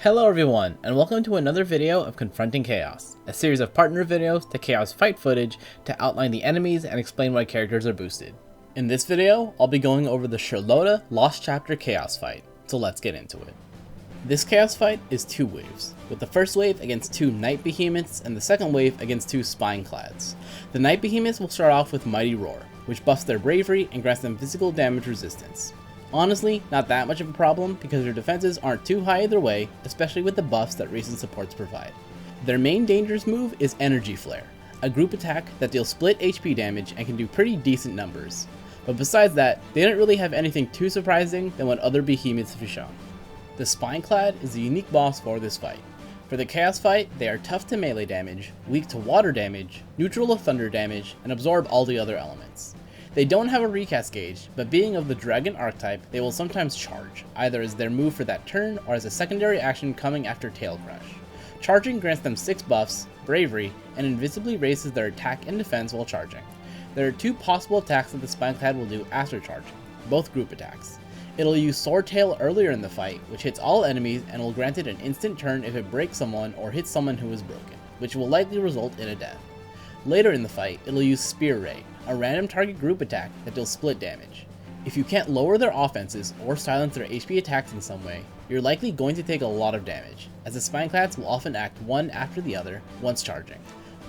Hello everyone, and welcome to another video of Confronting Chaos, a series of partner videos to Chaos fight footage to outline the enemies and explain why characters are boosted. In this video, I'll be going over the Sherlotta Lost Chapter Chaos fight, so let's get into it. This Chaos fight is two waves, with the first wave against two Night Behemoths and the second wave against two Spineclads. The Night Behemoths will start off with Mighty Roar, which buffs their bravery and grants them physical damage resistance. Honestly, not that much of a problem because their defenses aren't too high either way, especially with the buffs that recent supports provide. Their main dangerous move is Energy Flare, a group attack that deals split HP damage and can do pretty decent numbers. But besides that, they don't really have anything too surprising than what other behemoths have shown. The Spineclad is the unique boss for this fight. For the Chaos fight, they are tough to melee damage, weak to water damage, neutral to thunder damage, and absorb all the other elements. They don't have a recast gauge, but being of the dragon archetype, they will sometimes charge, either as their move for that turn or as a secondary action coming after Tail Crush. Charging grants them 6 buffs, bravery, and invisibly raises their attack and defense while charging. There are 2 possible attacks that the Spineclad will do after charging, both group attacks. It'll use Sword Tail earlier in the fight, which hits all enemies and will grant it an instant turn if it breaks someone or hits someone who is broken, which will likely result in a death. Later in the fight, it'll use Spear Ray, a random target group attack that deals split damage. If you can't lower their offenses or silence their HP attacks in some way, you're likely going to take a lot of damage, as the Spineclads will often act one after the other once charging.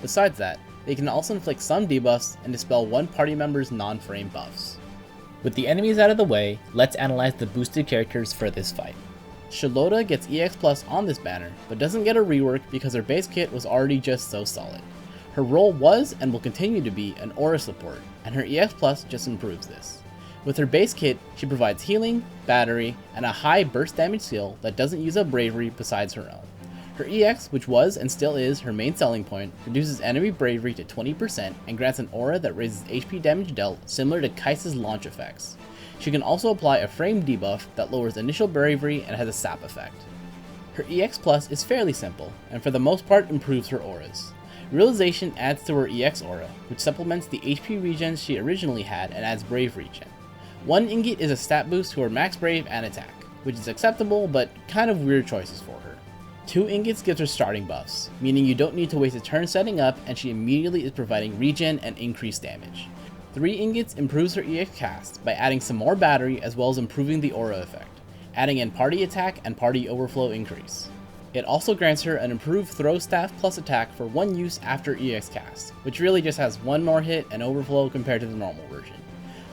Besides that, they can also inflict some debuffs and dispel one party member's non-frame buffs. With the enemies out of the way, let's analyze the boosted characters for this fight. Sherlotta gets EX Plus on this banner, but doesn't get a rework because her base kit was already just so solid. Her role was and will continue to be an aura support, and her EX Plus just improves this. With her base kit, she provides healing, battery, and a high burst damage skill that doesn't use up bravery besides her own. Her EX, which was and still is her main selling point, reduces enemy bravery to 20% and grants an aura that raises HP damage dealt similar to Kai'Sa's launch effects. She can also apply a frame debuff that lowers initial bravery and has a sap effect. Her EX Plus is fairly simple, and for the most part improves her auras. Realization adds to her EX aura, which supplements the HP regen she originally had and adds brave regen. 1 ingot is a stat boost to her max brave and attack, which is acceptable but kind of weird choices for her. 2 ingots gives her starting buffs, meaning you don't need to waste a turn setting up and she immediately is providing regen and increased damage. 3 ingots improves her EX cast by adding some more battery as well as improving the aura effect, adding in party attack and party overflow increase. It also grants her an improved throw staff plus attack for 1 use after EX cast, which really just has 1 more hit and overflow compared to the normal version.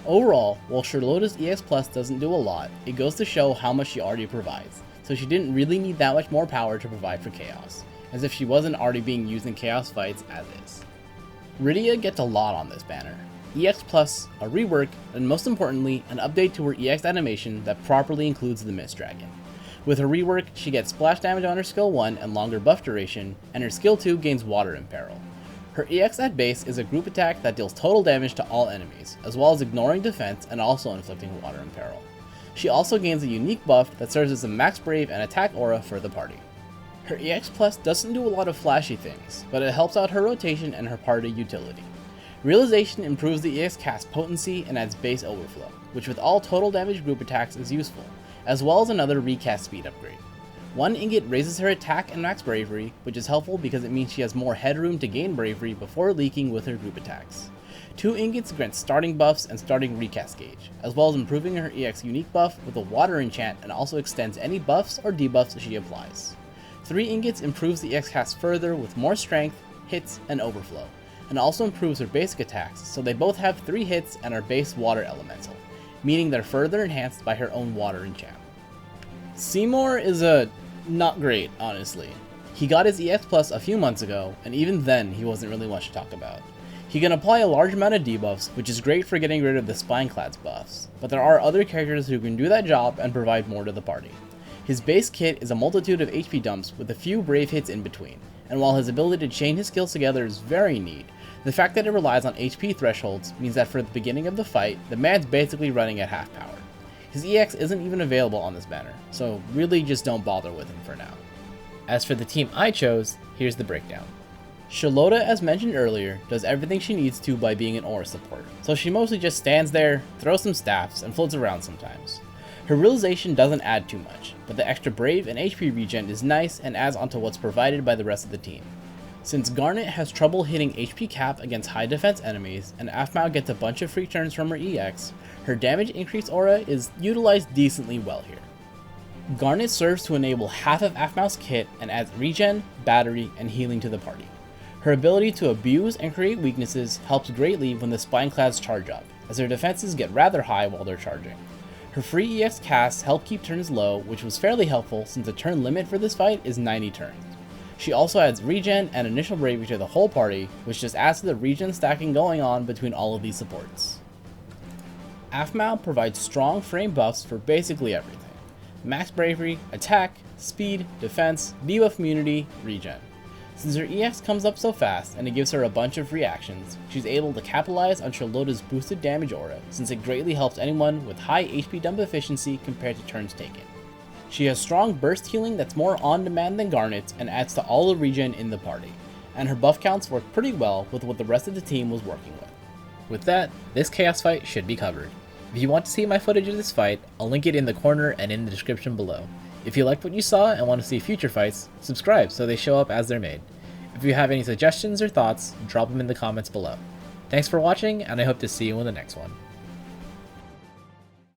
Overall, while Sherlotta's EX Plus doesn't do a lot, it goes to show how much she already provides, so she didn't really need that much more power to provide for Chaos, as if she wasn't already being used in Chaos fights as is. Rydia gets a lot on this banner. EX Plus, a rework, and most importantly, an update to her EX animation that properly includes the Mist Dragon. With her rework, she gets splash damage on her skill 1 and longer buff duration, and her skill 2 gains water imperil. Her EX at base is a group attack that deals total damage to all enemies, as well as ignoring defense and also inflicting water imperil. She also gains a unique buff that serves as a max brave and attack aura for the party. Her EX Plus doesn't do a lot of flashy things, but it helps out her rotation and her party utility. Realization improves the EX cast potency and adds base overflow, which with all total damage group attacks is useful, as well as another recast speed upgrade. 1 ingot raises her attack and max bravery, which is helpful because it means she has more headroom to gain bravery before leaking with her group attacks. 2 ingots grant starting buffs and starting recast gauge, as well as improving her EX unique buff with a water enchant and also extends any buffs or debuffs she applies. 3 ingots improves the EX cast further with more strength, hits, and overflow, and also improves her basic attacks so they both have 3 hits and are base water elemental, meaning they're further enhanced by her own water enchant. Seymour is not great, honestly. He got his EX Plus a few months ago, and even then he wasn't really much to talk about. He can apply a large amount of debuffs, which is great for getting rid of the Spineclad's buffs, but there are other characters who can do that job and provide more to the party. His base kit is a multitude of HP dumps with a few brave hits in between, and while his ability to chain his skills together is very neat, the fact that it relies on HP thresholds means that for the beginning of the fight, the man's basically running at half power. His EX isn't even available on this banner, so really just don't bother with him for now. As for the team I chose, here's the breakdown. Sherlotta, as mentioned earlier, does everything she needs to by being an aura support, so she mostly just stands there, throws some staffs, and floats around sometimes. Her realization doesn't add too much, but the extra brave and HP regen is nice and adds onto what's provided by the rest of the team. Since Garnet has trouble hitting HP cap against high defense enemies, and Aphmau gets a bunch of free turns from her EX, her damage increase aura is utilized decently well here. Garnet serves to enable half of Aphmau's kit and adds regen, battery, and healing to the party. Her ability to abuse and create weaknesses helps greatly when the Spineclads charge up, as their defenses get rather high while they're charging. Her free EX casts help keep turns low, which was fairly helpful since the turn limit for this fight is 90 turns. She also adds regen and initial bravery to the whole party, which just adds to the regen stacking going on between all of these supports. Aphmau provides strong frame buffs for basically everything. Max bravery, attack, speed, defense, debuff immunity, regen. Since her EX comes up so fast and it gives her a bunch of reactions, she's able to capitalize on Sherlotta's boosted damage aura since it greatly helps anyone with high HP dump efficiency compared to turns taken. She has strong burst healing that's more on demand than Garnet's and adds to all the regen in the party, and her buff counts work pretty well with what the rest of the team was working with. With that, this chaos fight should be covered. If you want to see my footage of this fight, I'll link it in the corner and in the description below. If you liked what you saw and want to see future fights, subscribe so they show up as they're made. If you have any suggestions or thoughts, drop them in the comments below. Thanks for watching, and I hope to see you in the next one.